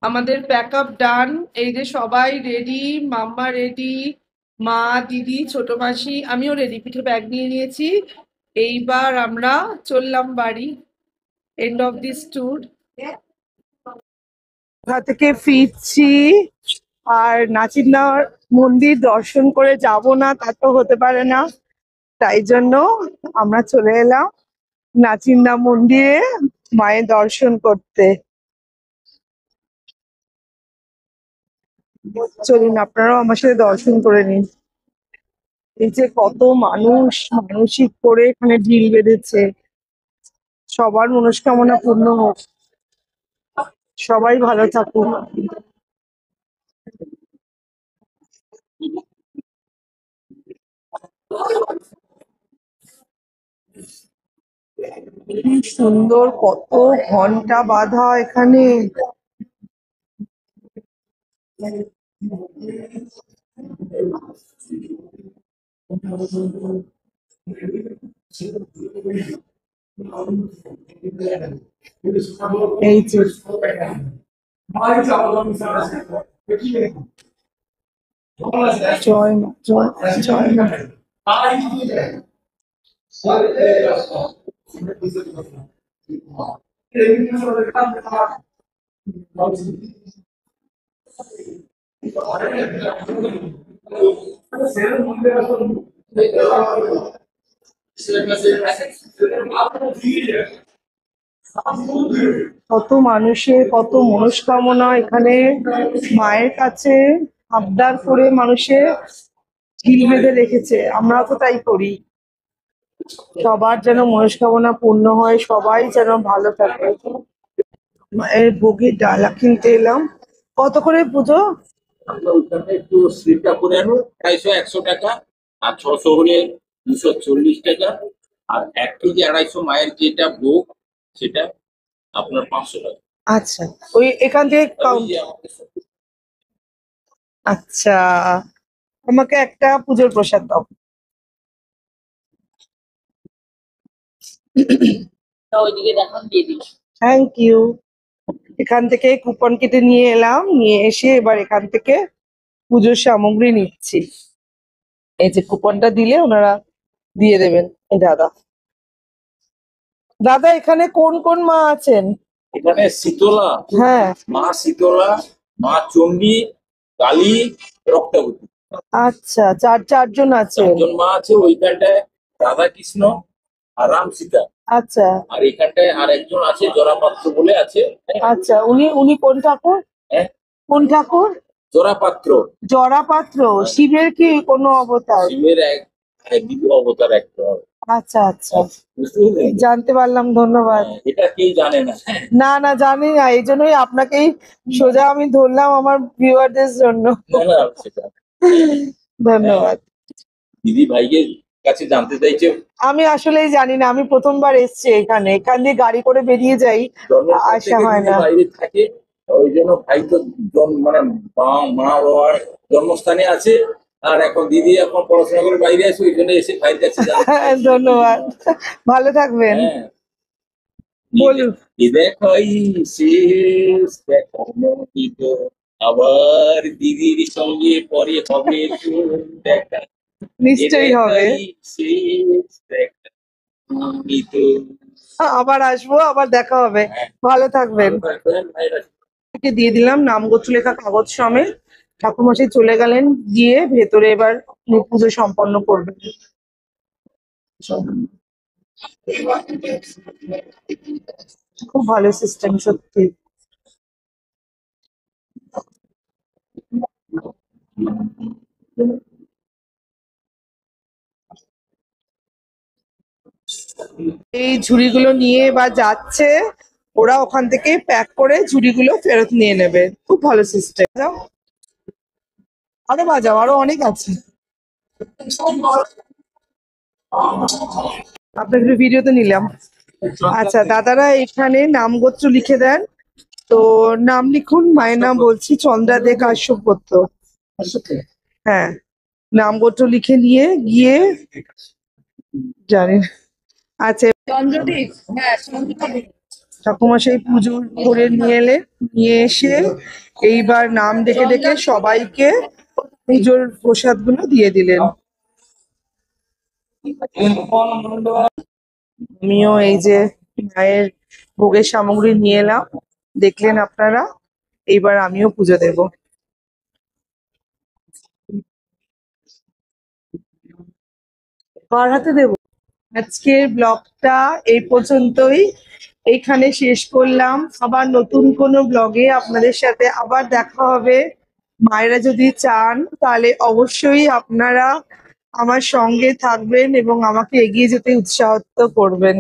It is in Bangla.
আমাদের প্যাক আপ ডান। এই যে সবাই রেডি, মাম্মা রেডি, মা, দিদি, ছোট মাসি, আমিও রেডি, পিঠে ব্যাগ নিয়ে নিয়েছি। এইবার আমরা চললাম বাড়ি। End of this tour. ওখান থেকে ফিরছি, আর নাচিন্দার মন্দির দর্শন করে যাব না তা তো হতে পারে না, তাই জন্য আমরা চলে এলাম নাচিন্দা মন্দিরে মায়ের দর্শন করতে। চলুন আপনারাও আমার সাথে দর্শন করে নিন। এই যে কত মানুষ মানসিক করে এখানে ঢিল বেঁধেছে, সবার মনস্কামনা পূর্ণ হোক, সবাই ভালো থাকুক। কি সুন্দর, কত ঘন্টা বাঁধা এখানে। এই যে জয় মা, জয় জয় মা। কত মানুষের কত মনস্কামনা এখানে মায়ের কাছে আবদার করে মানুষের ঢিল বেঁধে রেখেছে। আমরা তো তাই করি, সবার যেন মনস্কামনা পূর্ণ হয়, সবাই যেন ভালো থাকে। মায়ের ভোগের ডালা কিনতে এলাম। কত করে পুজো? একটু স্লিপটা করে আনো, 250-100 টাকা, আর 600 হলে 240 টাকা, আর 1 কেজি 250 মায়ের যেটা ভোগ সেটা আপনার 500 টাকা। আচ্ছা, ওই এখান থেকে আচ্ছা, আমাকে একটা পুজোর প্রসাদ দাও। ওইদিকে দেখান দিয়ে দিন। Thank you. এখান থেকে কুপন কেটে নিয়ে এলাম, নিয়ে এসে এবার এখান থেকে পুজোর সামগ্রী নিচ্ছি। এই যে কুপনটা দিলে ওনারা দিয়ে দেবেন। এই দাদা, দাদা এখানে কোন কোন মা আছেন? এখানে শীতলা, হ্যাঁ, মা শীতলা, মা চণ্ডী, কালী, রক্তাবতী, আচ্ছা, চারজন আছেন। 4 জন মা আছে। ওইখানটায় রাধা কৃষ্ণ আর রাম সীতা। আচ্ছা আর এখানটায় আর একজন আছে জরাপাত্র বলে আছে। আচ্ছা, উনি উনি কোন ঠাকুর? হ্যাঁ, কোন ঠাকুর? জরাপাত্র। জরাপাত্র শিবের কি কোনো অবতার? শিবের এক দ্বিতীয় অবতার একটা। আচ্ছা আচ্ছা, বুঝতে পেরেছেন? জানতে পারলাম, ধন্যবাদ। এটা কেউ জানে না। না না, জানি না, এই জন্যই আপনাকেই সোজা আমি ধরলাম আমার ভিউয়ারদের জন্য। না, না, সেটা ধন্যবাদ। দিদি ভাইয়ের কাছে জানতে চাইছে। আমি আসলেই জানি না, আমি প্রথমবার এসেছি এখানে, এখান দিয়ে গাড়ি করে বেরিয়ে যাই, জন্মের পর আসা থেকে হয় দিদি না। বাইরে থাকে, ওই জন্য ভাই তো মানে মা বাবার জন্মস্থানে আছে। আর এখন দিদি এখন পড়াশোনা করে বাইরে আছে, ওই জন্য এসে ভাইয়ের কাছে জানতে চাইছে। ধন্যবাদ, ভালো থাকবেন। হ্যাঁ, বলুন। দেখাই শেষ দেখানো দিত, আবার দিদির সঙ্গে পরে হবে তোর দেখা। নিশ্চয়ই হবে। দেখাই শেষ দেখানো দিত। আবার আসবো, আবার দেখা হবে। ভালো থাকবেন। ভালো থাকবেন ভাইরা। থেকে দিয়ে দিলাম নামগোত্র লেখা কাগজ সমেত। ঠাকুরমশাই চলে গেলেন, গিয়ে ভেতরে এবার উনি পুজো সম্পন্ন করবেন। খুব ভালো সিস্টেম সত্যি। এই ঝুড়িগুলো নিয়ে এবার যাচ্ছে, ওরা ওখান থেকে প্যাক করে ঝুড়িগুলো ফেরত নিয়ে নেবে। খুব ভালো সিস্টেম। আরো বাজাও, আরো অনেক আছে। আপনাদের ভিডিওতে নিলাম। আচ্ছা, দাদারা এখানে নাম গোত্র লিখে দেন। তো নাম লিখুন, মায়ের নাম বলছি চন্দ্রা দে কাশ্যপত্র। হ্যাঁ, নাম গোত্র লিখে নিয়ে গিয়ে জানি না। আচ্ছা, চন্দ্রদীপ, হ্যাঁ চন্দ্রদীপ। ঠাকুমশাই পুজো করে নিয়ে এলে, নিয়ে এসে এইবার নাম ডেকে ডেকে সবাইকে পুজোর প্রসাদ গুলো দিয়ে দিলেন। আমিও এই যে মায়ের ভোগের সামগ্রী নিয়ে এলাম, দেখলেন আপনারা। এইবার আমিও পুজো দেব। কার হাতে দেব? আজকের ব্লগটা এই পর্যন্তই, এইখানে শেষ করলাম। আবার নতুন কোনো ব্লগে আপনাদের সাথে আবার দেখা হবে। মায়েরা যদি চান তাহলে অবশ্যই আপনারা আমার সঙ্গে থাকবেন এবং আমাকে এগিয়ে যেতে উৎসাহিত করবেন।